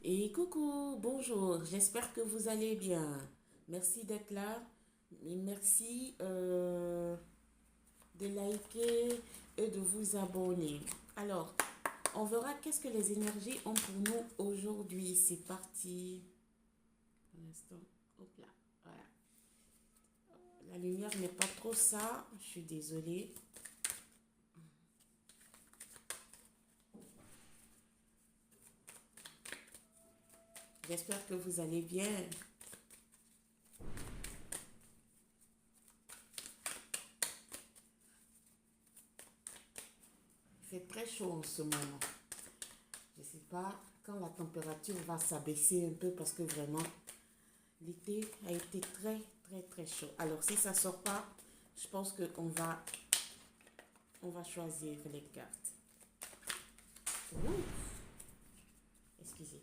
Et coucou, bonjour, j'espère que vous allez bien. Merci d'être là et merci de liker et de vous abonner. Alors, on verra qu'est-ce que les énergies ont pour nous aujourd'hui. C'est parti. Un instant, hop là, voilà. La lumière n'est pas trop ça, je suis désolée. J'espère que vous allez bien. Il fait très chaud en ce moment. Je ne sais pas quand la température va s'abaisser un peu parce que vraiment, l'été a été très, très, très chaud. Alors, si ça ne sort pas, je pense qu'on va choisir les cartes. Ouh, excusez.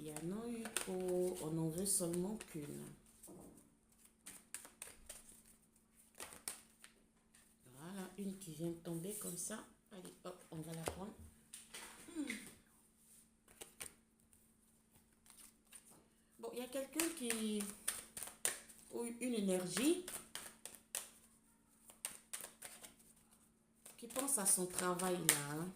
Il y en a eu trop. On en veut seulement qu'une. Voilà, une qui vient de tomber comme ça. Allez, hop, on va la prendre. Bon, il y a quelqu'un qui a eu une énergie, qui pense à son travail là, hein,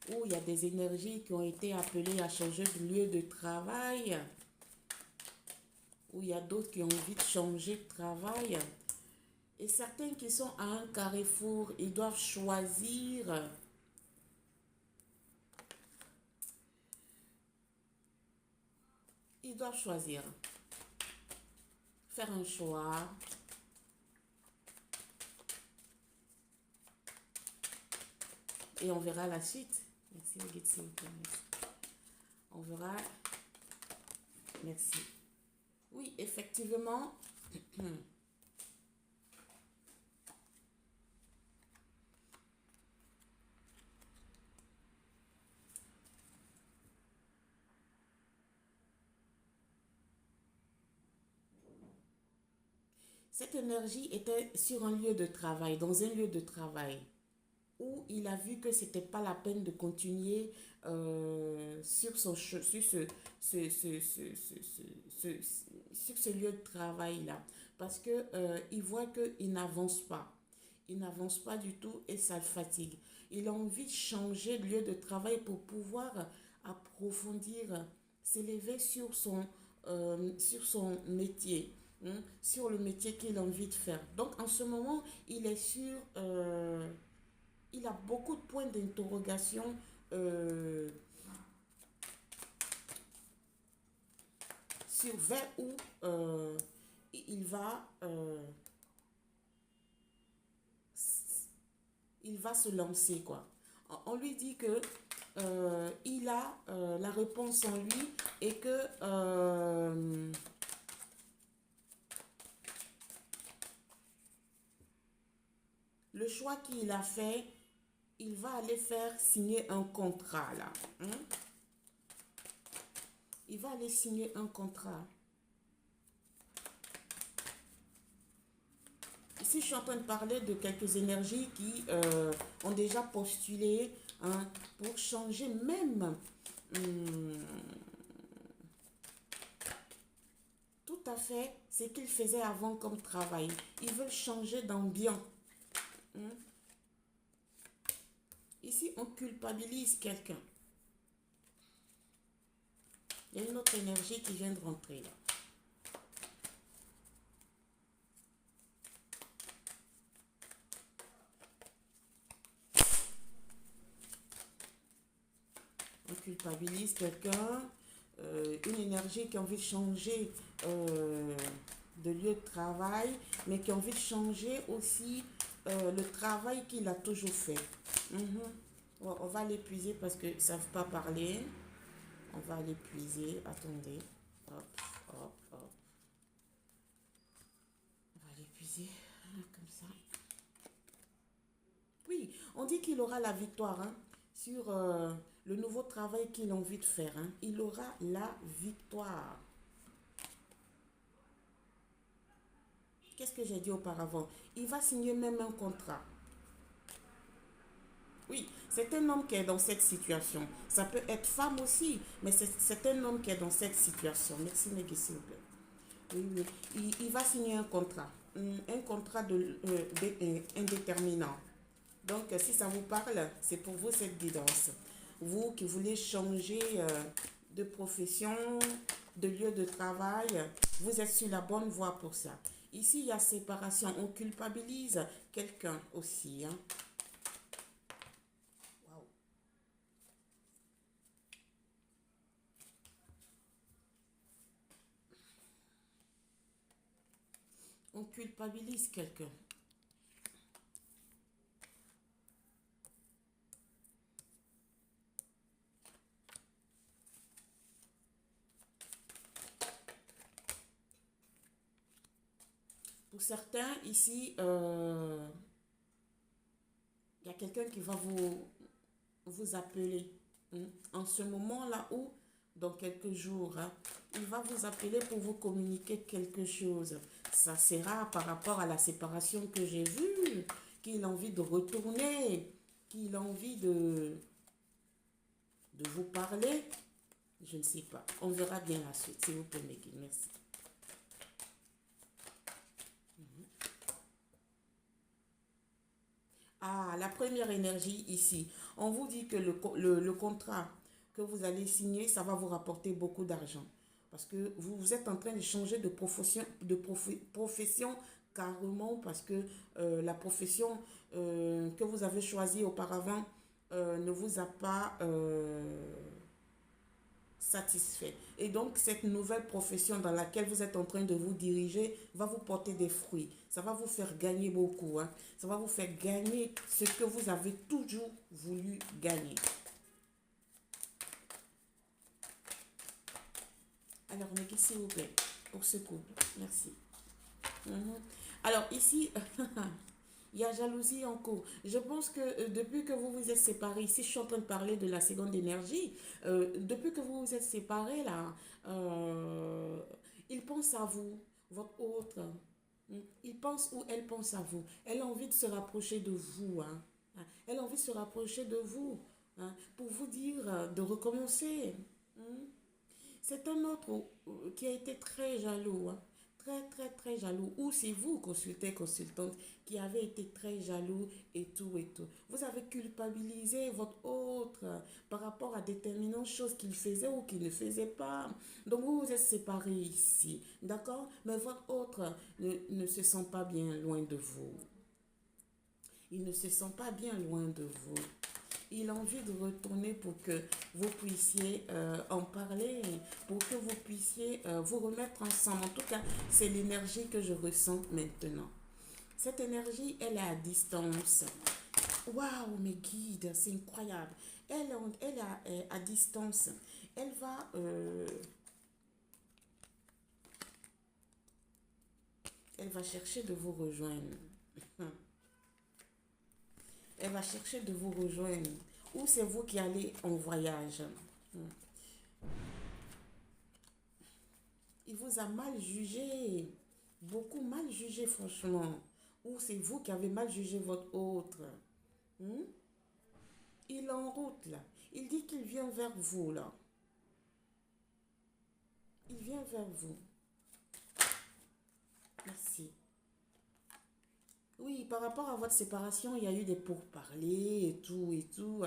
où il y a des énergies qui ont été appelées à changer de lieu de travail, où il y a d'autres qui ont envie de changer de travail, et certains qui sont à un carrefour, ils doivent choisir. Ils doivent choisir, faire un choix. Et on verra la suite. Merci, le guide, s'il vous plaît. On verra. Merci. Oui, effectivement. Cette énergie était sur un lieu de travail, dans un lieu de travail, où il a vu que c'était pas la peine de continuer sur sur ce lieu de travail-là. Parce que il voit qu'il n'avance pas. Il n'avance pas du tout et ça le fatigue. Il a envie de changer de lieu de travail pour pouvoir approfondir, s'élever sur son métier, hein, sur le métier qu'il a envie de faire. Donc en ce moment, il est sur il a beaucoup de points d'interrogation euh, sur vers où il va, euh, il va se lancer, quoi. On lui dit que il a la réponse en lui et que le choix qu'il a fait, il va aller faire signer un contrat là, hein. Il va aller signer un contrat. Ici, je suis en train de parler de quelques énergies qui ont déjà postulé, hein, pour changer même tout à fait ce qu'ils faisaient avant comme travail. Ils veulent changer d'ambiance, hein. Ici, on culpabilise quelqu'un. Il y a une autre énergie qui vient de rentrer là. On culpabilise quelqu'un, une énergie qui a envie de changer de lieu de travail, mais qui a envie de changer aussi le travail qu'il a toujours fait. Mhm. On va l'épuiser parce qu'ils ne savent pas parler. On va l'épuiser. Attendez. Hop, hop, hop. On va l'épuiser comme ça. Oui, on dit qu'il aura la victoire, hein, sur le nouveau travail qu'il a envie de faire, hein. Il aura la victoire. Qu'est-ce que j'ai dit auparavant? Il va signer même un contrat. Oui, c'est un homme qui est dans cette situation. Ça peut être femme aussi, mais c'est un homme qui est dans cette situation. Merci, Meggy, s'il vous plaît. Oui, oui. Il va signer un contrat. Un contrat indéterminant. Donc, si ça vous parle, c'est pour vous cette guidance. Vous qui voulez changer de profession, de lieu de travail, vous êtes sur la bonne voie pour ça. Ici, il y a séparation. On culpabilise quelqu'un aussi. Hein. Wow. On culpabilise quelqu'un. Pour certains, ici, il y a quelqu'un qui va vous appeler en ce moment-là ou dans quelques jours. Hein, il va vous appeler pour vous communiquer quelque chose. Ça sera par rapport à la séparation que j'ai vue, qu'il a envie de retourner, qu'il a envie de vous parler. Je ne sais pas. On verra bien la suite, s'il vous plaît, Meggy. Merci. Ah, la première énergie ici. On vous dit que le contrat que vous allez signer, ça va vous rapporter beaucoup d'argent. Parce que vous êtes en train de changer profession carrément parce que la profession que vous avez choisie auparavant ne vous a pas satisfait. Et donc, cette nouvelle profession dans laquelle vous êtes en train de vous diriger va vous porter des fruits. Ça va vous faire gagner beaucoup. Hein. Ça va vous faire gagner ce que vous avez toujours voulu gagner. Alors, Meggy, s'il vous plaît, pour ce couple. Merci. Mhm. Alors, ici, il y a jalousie en cours. Je pense que depuis que vous vous êtes séparés, ici je suis en train de parler de la seconde énergie, depuis que vous vous êtes séparés là, il pense à vous, votre autre. Il pense ou elle pense à vous. Elle a envie de se rapprocher de vous. Hein. Hein. Elle a envie de se rapprocher de vous hein, pour vous dire de recommencer. Hein. C'est un autre qui a été très jaloux, hein. Très, très, très jaloux. Ou c'est vous, consultante, qui avez été très jaloux et tout et tout. Vous avez culpabilisé votre autre par rapport à déterminantes choses qu'il faisait ou qu'il ne faisait pas. Donc vous vous êtes séparés ici, d'accord? Mais votre autre ne se sent pas bien loin de vous. Il ne se sent pas bien loin de vous. Il a envie de retourner pour que vous puissiez en parler, pour que vous puissiez vous remettre ensemble. En tout cas, c'est l'énergie que je ressens maintenant. Cette énergie, elle est à distance. Waouh, mes guides, c'est incroyable. Elle est à distance. Elle va, elle va chercher de vous rejoindre. Elle va chercher de vous rejoindre. Ou c'est vous qui allez en voyage. Il vous a mal jugé. Beaucoup mal jugé, franchement. Ou c'est vous qui avez mal jugé votre autre. Hmm? Il est en route, là. Il dit qu'il vient vers vous, là. Il vient vers vous. Merci. Oui, par rapport à votre séparation, il y a eu des pourparlers et tout et tout.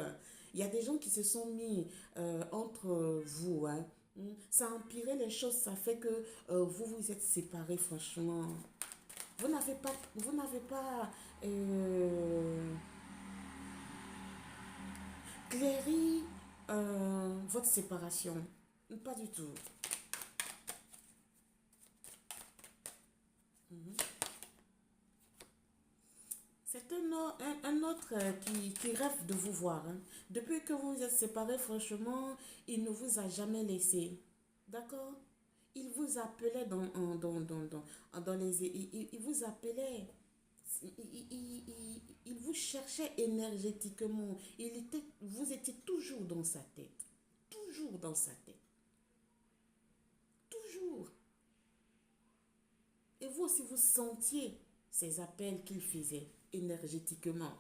Il y a des gens qui se sont mis entre vous. Hein. Ça a empiré les choses, ça fait que vous vous êtes séparés, franchement. Vous n'avez pas clairi votre séparation. Pas du tout. C'est un autre qui rêve de vous voir. Hein. Depuis que vous vous êtes séparés, franchement, il ne vous a jamais laissé. D'accord? Il vous appelait dans les... Il vous appelait. Il vous cherchait énergétiquement. Vous étiez toujours dans sa tête. Toujours dans sa tête. Toujours. Et vous aussi, vous sentiez ces appels qu'il faisait énergétiquement.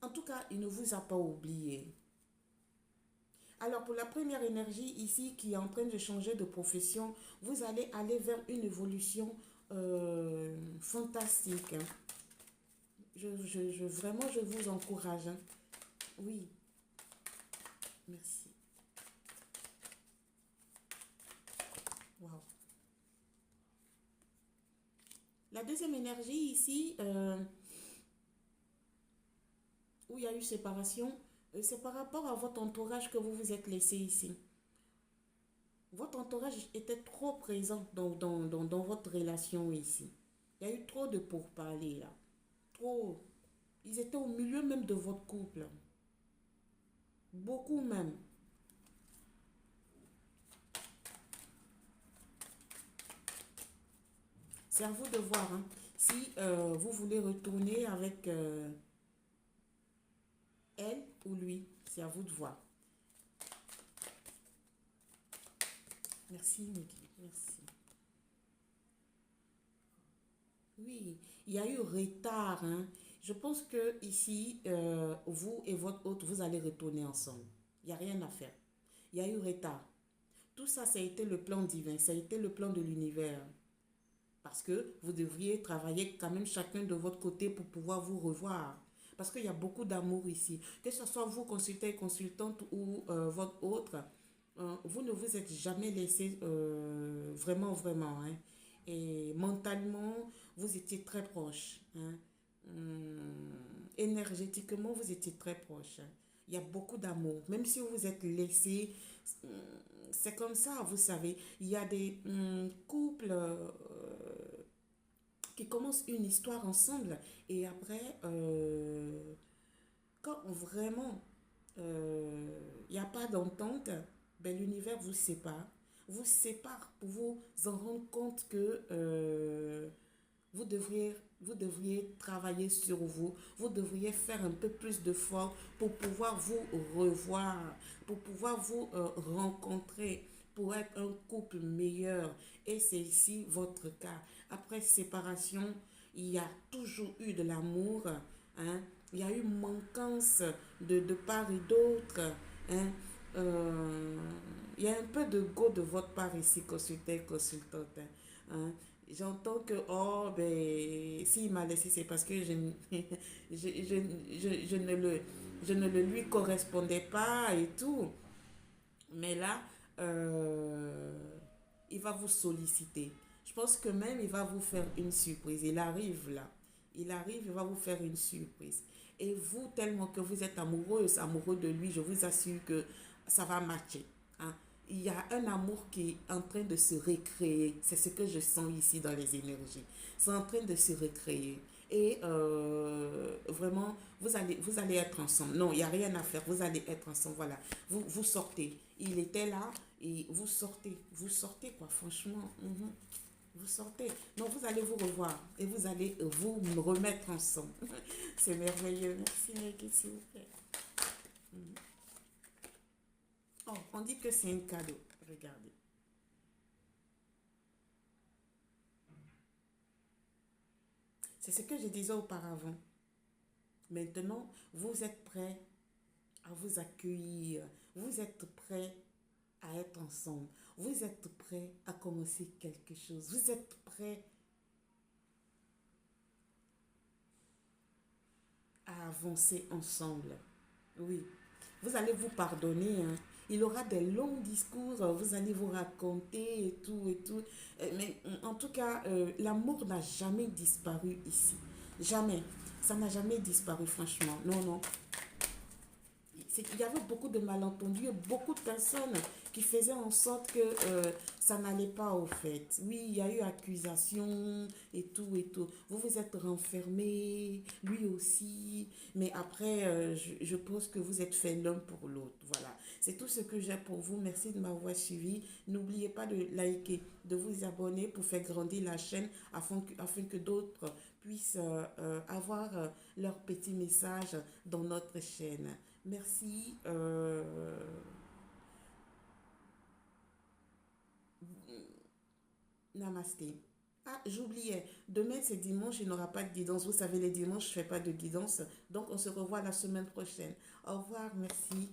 En tout cas, il ne vous a pas oublié. Alors, pour la première énergie ici qui est en train de changer de profession, vous allez aller vers une évolution fantastique, hein. Vraiment, je vous encourage, hein. Oui, merci. Wow. La deuxième énergie ici, où il y a eu séparation, c'est par rapport à votre entourage que vous vous êtes laissé ici. Votre entourage était trop présent dans votre relation ici. Il y a eu trop de pourparlers là. Trop. Ils étaient au milieu même de votre couple. Beaucoup même. C'est à vous de voir, hein. Si vous voulez retourner avec elle ou lui, c'est à vous de voir. Merci, Niki. Merci. Oui, il y a eu retard, hein. Je pense que ici, vous et votre hôte, vous allez retourner ensemble. Il n'y a rien à faire. Il y a eu retard. Tout ça, ça a été le plan divin, ça a été le plan de l'univers. Parce que vous devriez travailler quand même chacun de votre côté pour pouvoir vous revoir. Parce qu'il y a beaucoup d'amour ici. Que ce soit vous, consultant, consultante ou votre autre, vous ne vous êtes jamais laissé vraiment, vraiment, hein. Et mentalement, vous étiez très proches, hein. Énergétiquement, vous étiez très proches, hein. Il y a beaucoup d'amour. Même si vous vous êtes laissé, hum, c'est comme ça, vous savez. Il y a des couples qui commencent une histoire ensemble et après, quand vraiment il n'y a pas d'entente, ben, l'univers vous sépare pour vous en rendre compte que vous devriez travailler sur vous, vous devriez faire un peu plus d'efforts pour pouvoir vous revoir, pour pouvoir vous rencontrer, pour être un couple meilleur. Et c'est ici votre cas. Après séparation, il y a toujours eu de l'amour, hein. Il y a eu manquance de part et d'autre, hein. Euh, il y a un peu de go de votre part ici, consultant, consultante, hein. J'entends que, oh, ben, s'il m'a laissé, c'est parce que je ne le lui correspondais pas et tout. Mais là, euh, il va vous solliciter. Je pense que même il va vous faire une surprise. Il arrive là. Il arrive, il va vous faire une surprise. Et vous, tellement que vous êtes amoureuse, amoureux de lui, je vous assure que ça va matcher, hein. Il y a un amour qui est en train de se recréer. C'est ce que je sens ici dans les énergies. C'est en train de se recréer. Et vraiment, vous allez être ensemble. Non, il n'y a rien à faire. Vous allez être ensemble. Voilà. Vous sortez. Il était là et vous sortez. Vous sortez, quoi, franchement. Vous sortez. Non, vous allez vous revoir et vous allez vous remettre ensemble. C'est merveilleux. Merci, Niki, s'il vous plaît. Oh, on dit que c'est un cadeau. Regardez. C'est ce que je disais auparavant. Maintenant, vous êtes prêts à vous accueillir. Vous êtes prêts à être ensemble. Vous êtes prêts à commencer quelque chose. Vous êtes prêts à avancer ensemble. Oui. Vous allez vous pardonner, hein. Il aura des longs discours, vous allez vous raconter et tout et tout. Mais en tout cas, l'amour n'a jamais disparu ici. Jamais. Ça n'a jamais disparu, franchement. Non, non. Il y avait beaucoup de malentendus, beaucoup de personnes qui faisaient en sorte que ça n'allait pas au fait. Oui, il y a eu accusation et tout et tout. Vous vous êtes renfermés, lui aussi. Mais après, je pense que vous êtes faits l'un pour l'autre. Voilà. C'est tout ce que j'ai pour vous. Merci de m'avoir suivi. N'oubliez pas de liker, de vous abonner pour faire grandir la chaîne afin que d'autres puissent avoir leur petit message dans notre chaîne. Merci. Namasté. Ah, j'oubliais. Demain, c'est dimanche, il n'y aura pas de guidance. Vous savez, les dimanches, je ne fais pas de guidance. Donc, on se revoit la semaine prochaine. Au revoir, merci.